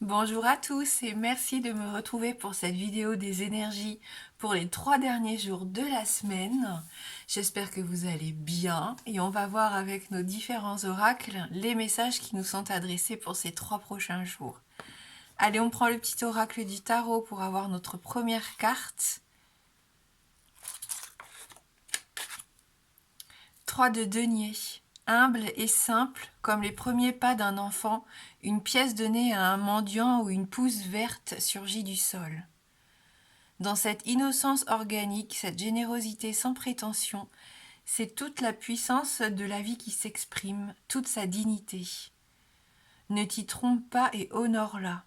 Bonjour à tous et merci de me retrouver pour cette vidéo des énergies pour les 3 derniers jours de la semaine. J'espère que vous allez bien et on va voir avec nos différents oracles les messages qui nous sont adressés pour ces 3 prochains jours. Allez, on prend le petit oracle du tarot pour avoir notre première carte. 3 de denier. Humble et simple, comme les premiers pas d'un enfant, une pièce donnée à un mendiant ou une pousse verte surgit du sol. Dans cette innocence organique, cette générosité sans prétention, c'est toute la puissance de la vie qui s'exprime, toute sa dignité. Ne t'y trompe pas et honore-la.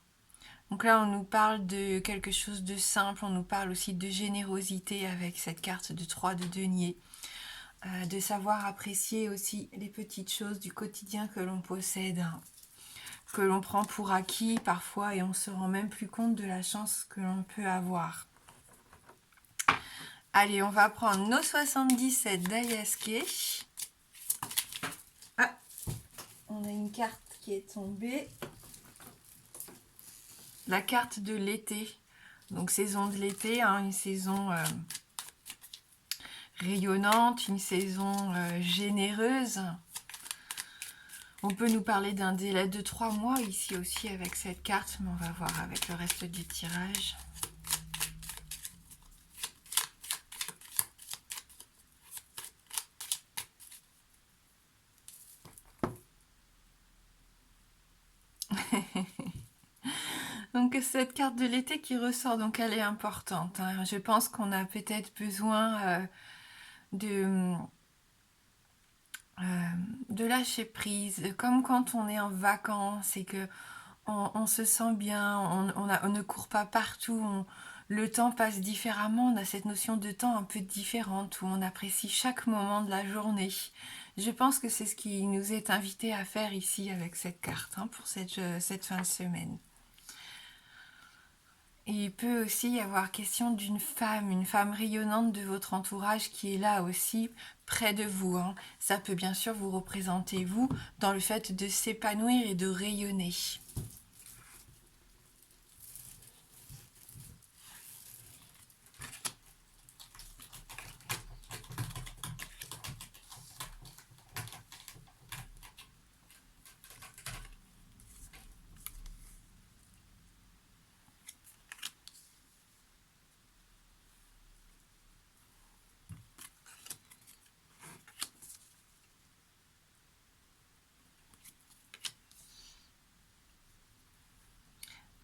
Donc là, on nous parle de quelque chose de simple, on nous parle aussi de générosité avec cette carte de 3 de denier, de savoir apprécier aussi les petites choses du quotidien que l'on possède, hein, que l'on prend pour acquis parfois et on se rend même plus compte de la chance que l'on peut avoir. Allez, on va prendre nos 77 d'Ayaske. Ah, on a une carte qui est tombée. La carte de l'été. Donc saison de l'été, hein, une saison rayonnante, une saison généreuse. On peut nous parler d'un délai de 3 mois ici aussi avec cette carte, mais on va voir avec le reste du tirage. Donc cette carte de l'été qui ressort, donc elle est importante, hein. Je pense qu'on a peut-être besoin de, de lâcher prise, comme quand on est en vacances et que on se sent bien, on ne court pas partout, le temps passe différemment, on a cette notion de temps un peu différente où on apprécie chaque moment de la journée. Je pense que c'est ce qui nous est invité à faire ici avec cette carte, hein, pour cette fin de semaine. Et il peut aussi y avoir question d'une femme, une femme rayonnante de votre entourage qui est là aussi près de vous, hein. Ça peut bien sûr vous représenter vous dans le fait de s'épanouir et de rayonner.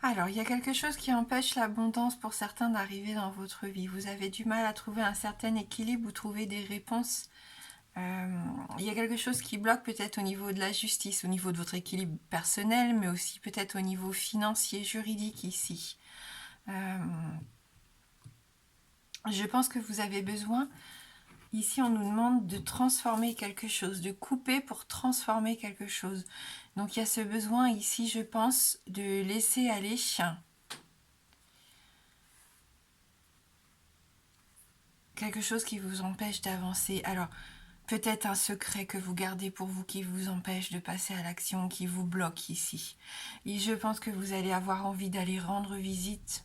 Alors, il y a quelque chose qui empêche l'abondance pour certains d'arriver dans votre vie. Vous avez du mal à trouver un certain équilibre ou trouver des réponses. Il y a quelque chose qui bloque peut-être au niveau de la justice, au niveau de votre équilibre personnel, mais aussi peut-être au niveau financier, juridique ici. Je pense que vous avez besoin, ici on nous demande de transformer quelque chose, de couper pour transformer quelque chose. Donc il y a ce besoin ici, je pense, de laisser aller quelque chose qui vous empêche d'avancer. Alors, peut-être un secret que vous gardez pour vous qui vous empêche de passer à l'action, qui vous bloque ici. Et je pense que vous allez avoir envie d'aller rendre visite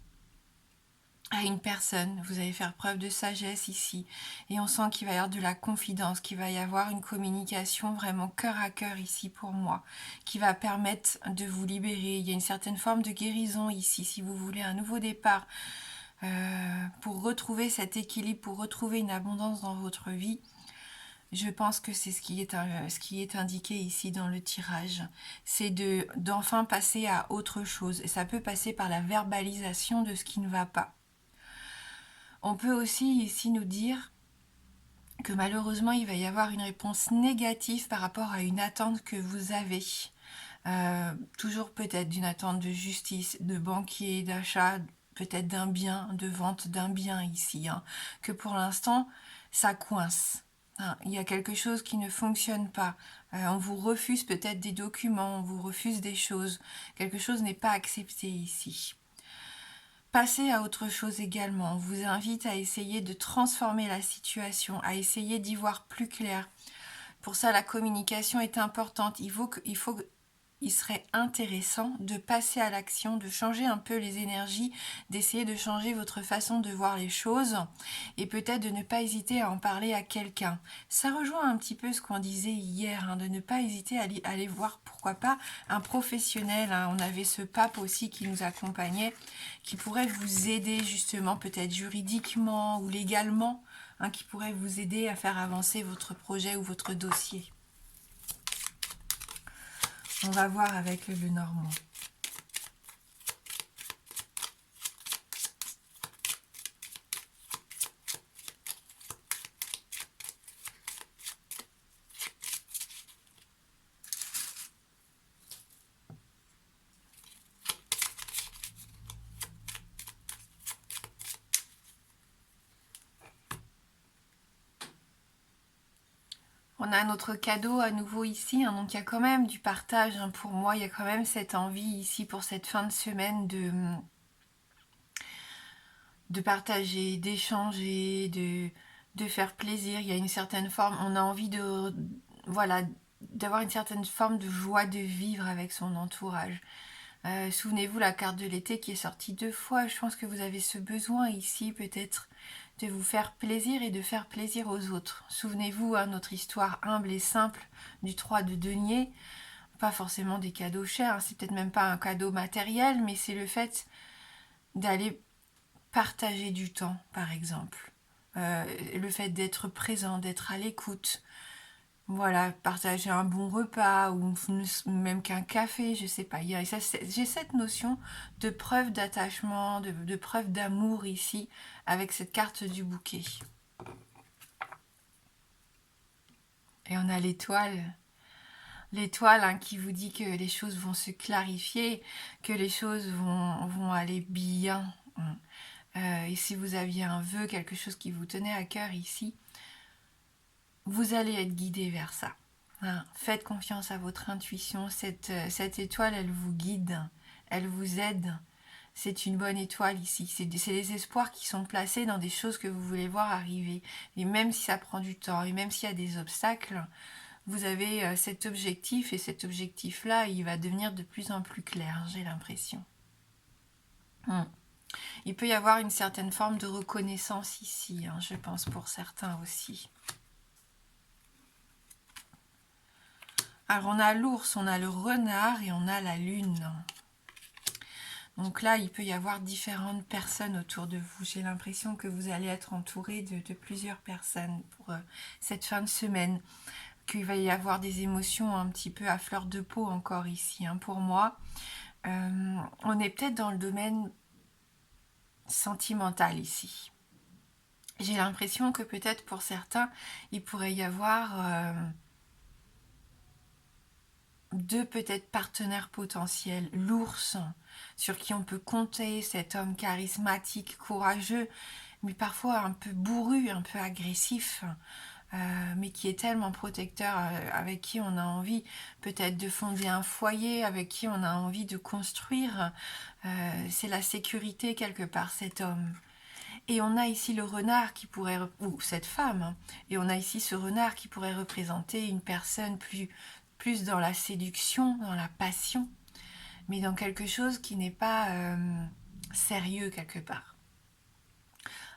à une personne. Vous allez faire preuve de sagesse ici. Et on sent qu'il va y avoir de la confidence, qu'il va y avoir une communication vraiment cœur à cœur ici pour moi, qui va permettre de vous libérer. Il y a une certaine forme de guérison ici, si vous voulez un nouveau départ. Pour retrouver cet équilibre, pour retrouver une abondance dans votre vie, je pense que c'est ce qui est indiqué ici dans le tirage. C'est d'enfin passer à autre chose. Et ça peut passer par la verbalisation de ce qui ne va pas. On peut aussi ici nous dire que malheureusement, il va y avoir une réponse négative par rapport à une attente que vous avez. Toujours peut-être d'une attente de justice, de banquier, d'achat, peut-être d'un bien, de vente d'un bien ici, hein, que pour l'instant, ça coince. Hein. Il y a quelque chose qui ne fonctionne pas. On vous refuse peut-être des documents, on vous refuse des choses. Quelque chose n'est pas accepté ici. Passez à autre chose également. On vous invite à essayer de transformer la situation, à essayer d'y voir plus clair. Pour ça, la communication est importante. Il faut il serait intéressant de passer à l'action, de changer un peu les énergies, d'essayer de changer votre façon de voir les choses et peut-être de ne pas hésiter à en parler à quelqu'un. Ça rejoint un petit peu ce qu'on disait hier, hein, de ne pas hésiter à aller voir, pourquoi pas, un professionnel. Hein. On avait ce pape aussi qui nous accompagnait, qui pourrait vous aider justement, peut-être juridiquement ou légalement, hein, qui pourrait vous aider à faire avancer votre projet ou votre dossier. On va voir avec le Normand. On a notre cadeau à nouveau ici, hein, donc il y a quand même du partage, hein, pour moi, il y a quand même cette envie ici pour cette fin de semaine de partager, d'échanger, de faire plaisir. Il y a une certaine forme, on a envie de, voilà, d'avoir une certaine forme de joie de vivre avec son entourage. Souvenez-vous la carte de l'été qui est sortie 2 fois, je pense que vous avez ce besoin ici peut-être de vous faire plaisir et de faire plaisir aux autres. Souvenez-vous, hein, notre histoire humble et simple du 3 de denier, pas forcément des cadeaux chers, hein, c'est peut-être même pas un cadeau matériel, mais c'est le fait d'aller partager du temps, par exemple. Le fait d'être présent, d'être à l'écoute, voilà, partager un bon repas ou même qu'un café, je sais pas. J'ai cette notion de preuve d'attachement, de preuve d'amour ici avec cette carte du bouquet. Et on a l'étoile. L'étoile, hein, qui vous dit que les choses vont se clarifier, que les choses vont aller bien. Et si vous aviez un vœu, quelque chose qui vous tenait à cœur ici, vous allez être guidé vers ça. Hein, faites confiance à votre intuition. Cette étoile, elle vous guide, elle vous aide. C'est une bonne étoile ici. C'est des espoirs qui sont placés dans des choses que vous voulez voir arriver. Et même si ça prend du temps, et même s'il y a des obstacles, vous avez cet objectif, et cet objectif-là, il va devenir de plus en plus clair, j'ai l'impression. Il peut y avoir une certaine forme de reconnaissance ici, hein, je pense pour certains aussi. Alors on a l'ours, on a le renard et on a la lune. Donc là, il peut y avoir différentes personnes autour de vous. J'ai l'impression que vous allez être entouré de plusieurs personnes pour cette fin de semaine. Qu'il va y avoir des émotions un petit peu à fleur de peau encore ici, hein, pour moi. On est peut-être dans le domaine sentimental ici. J'ai l'impression que peut-être pour certains, il pourrait y avoir... deux peut-être partenaires potentiels, l'ours, sur qui on peut compter, cet homme charismatique, courageux, mais parfois un peu bourru, un peu agressif, mais qui est tellement protecteur, avec qui on a envie peut-être de fonder un foyer, avec qui on a envie de construire. C'est la sécurité quelque part, cet homme. Et on a ici le renard qui pourrait, ou cette femme, hein, et on a ici ce renard qui pourrait représenter une personne plus dans la séduction, dans la passion, mais dans quelque chose qui n'est pas sérieux quelque part.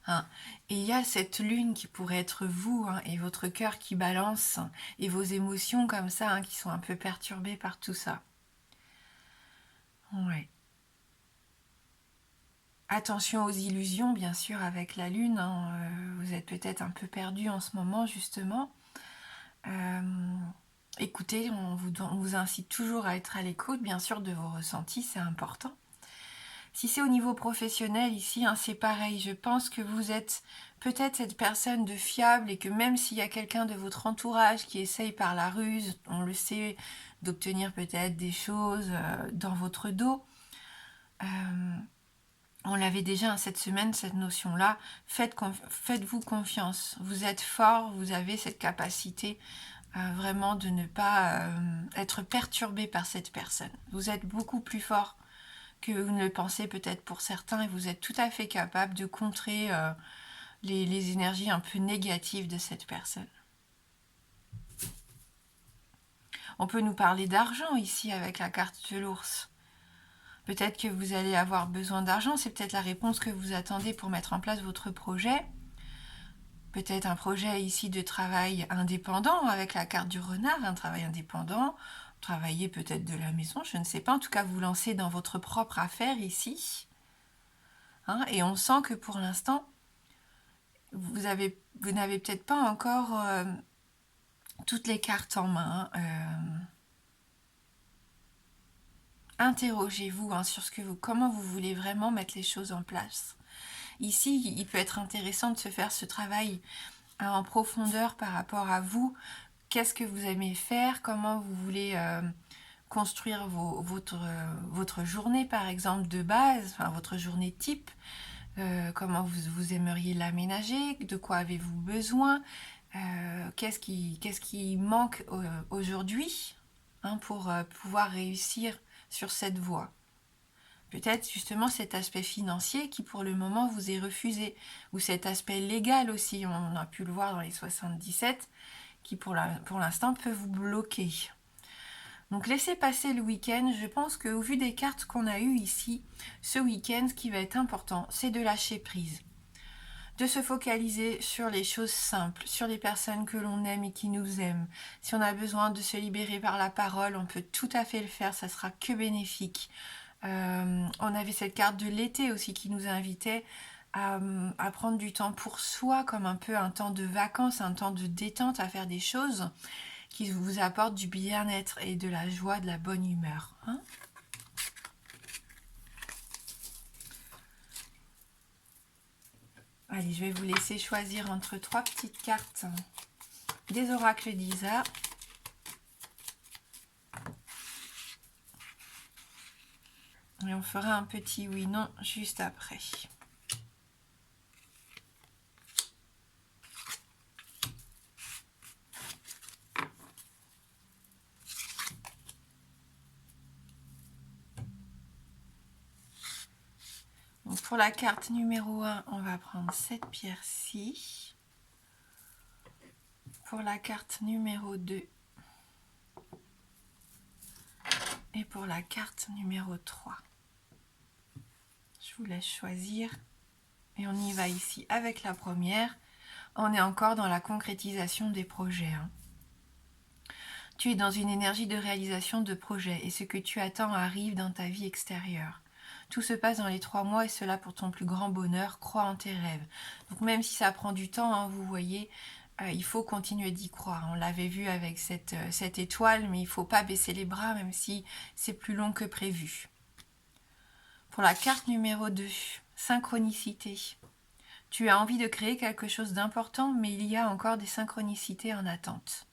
Hein. Et il y a cette lune qui pourrait être vous, hein, et votre cœur qui balance, et vos émotions comme ça, hein, qui sont un peu perturbées par tout ça. Ouais. Attention aux illusions, bien sûr, avec la lune. Hein. Vous êtes peut-être un peu perdu en ce moment, justement. Écoutez, on vous incite toujours à être à l'écoute, bien sûr, de vos ressentis, c'est important. Si c'est au niveau professionnel ici, hein, c'est pareil. Je pense que vous êtes peut-être cette personne de fiable et que même s'il y a quelqu'un de votre entourage qui essaye par la ruse, on le sait, d'obtenir peut-être des choses dans votre dos, on l'avait déjà, hein, cette semaine, cette notion-là, faites-vous confiance. Vous êtes fort, vous avez cette capacité vraiment de ne pas être perturbé par cette personne. Vous êtes beaucoup plus fort que vous ne le pensez peut-être pour certains et vous êtes tout à fait capable de contrer les énergies un peu négatives de cette personne. On peut nous parler d'argent ici avec la carte de l'ours. Peut-être que vous allez avoir besoin d'argent, c'est peut-être la réponse que vous attendez pour mettre en place votre projet. Peut-être un projet ici de travail indépendant avec la carte du renard, un travail indépendant. Travailler peut-être de la maison, je ne sais pas. En tout cas, vous lancez dans votre propre affaire ici. Hein, et on sent que pour l'instant, vous n'avez peut-être pas encore toutes les cartes en main. Interrogez-vous sur comment vous voulez vraiment mettre les choses en place. Ici, il peut être intéressant de se faire ce travail en profondeur par rapport à vous. Qu'est-ce que vous aimez faire? Comment vous voulez construire votre journée, par exemple, de base, enfin votre journée type? Comment vous aimeriez l'aménager? De quoi avez-vous besoin? Qu'est-ce qui manque aujourd'hui pour pouvoir réussir sur cette voie? Peut-être justement cet aspect financier qui pour le moment vous est refusé, ou cet aspect légal aussi, on a pu le voir dans les 77, qui pour l'instant peut vous bloquer. Donc laissez passer le week-end. Je pense qu'au vu des cartes qu'on a eues ici, ce week-end, ce qui va être important, c'est de lâcher prise. De se focaliser sur les choses simples, sur les personnes que l'on aime et qui nous aiment. Si on a besoin de se libérer par la parole, on peut tout à fait le faire, ça sera que bénéfique. On avait cette carte de l'été aussi qui nous invitait à prendre du temps pour soi, comme un peu un temps de vacances, un temps de détente, à faire des choses qui vous apportent du bien-être et de la joie, de la bonne humeur. Allez, je vais vous laisser choisir entre 3 petites cartes des oracles d'Isa. Et on fera un petit oui-non juste après. Donc pour la carte numéro 1, on va prendre cette pierre-ci. Pour la carte numéro 2 et pour la carte numéro 3. Je vous laisse choisir. Et on y va ici avec la première. On est encore dans la concrétisation des projets. Tu es dans une énergie de réalisation de projets et ce que tu attends arrive dans ta vie extérieure. Tout se passe dans les 3 mois et cela pour ton plus grand bonheur. Crois en tes rêves. Donc même si ça prend du temps, vous voyez, il faut continuer d'y croire. On l'avait vu avec cette étoile, mais il ne faut pas baisser les bras même si c'est plus long que prévu. Pour la carte numéro 2, synchronicité. Tu as envie de créer quelque chose d'important, mais il y a encore des synchronicités en attente.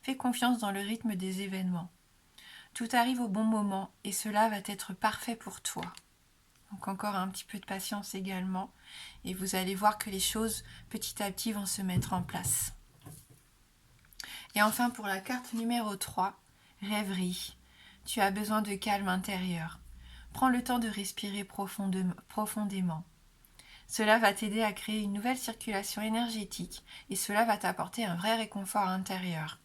Fais confiance dans le rythme des événements. Tout arrive au bon moment et cela va être parfait pour toi. Donc encore un petit peu de patience également et vous allez voir que les choses petit à petit vont se mettre en place. Et enfin pour la carte numéro 3, rêverie. Tu as besoin de calme intérieur. Prends le temps de respirer profondément. Cela va t'aider à créer une nouvelle circulation énergétique et cela va t'apporter un vrai réconfort intérieur.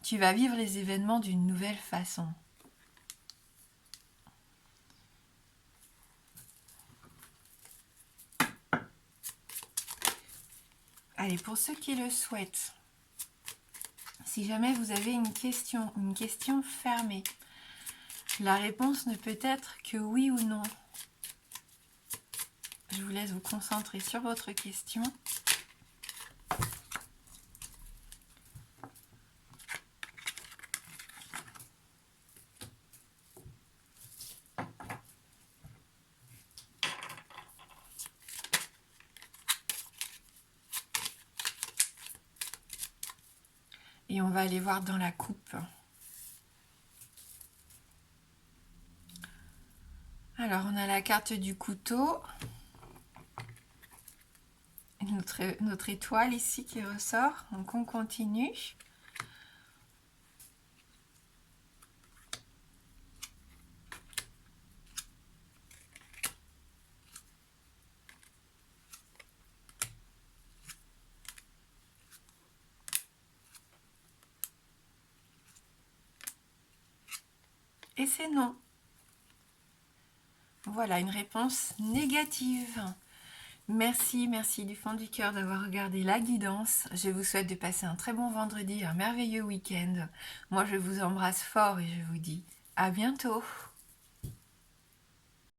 Tu vas vivre les événements d'une nouvelle façon. Allez, pour ceux qui le souhaitent, si jamais vous avez une question fermée, la réponse ne peut être que oui ou non. Je vous laisse vous concentrer sur votre question. Et on va aller voir dans la coupe. Alors, on a la carte du couteau. Notre étoile ici qui ressort. Donc, on continue. et c'est non. Voilà, une réponse négative. Merci, merci du fond du cœur d'avoir regardé la guidance. Je vous souhaite de passer un très bon vendredi, un merveilleux week-end. Moi, je vous embrasse fort et je vous dis à bientôt.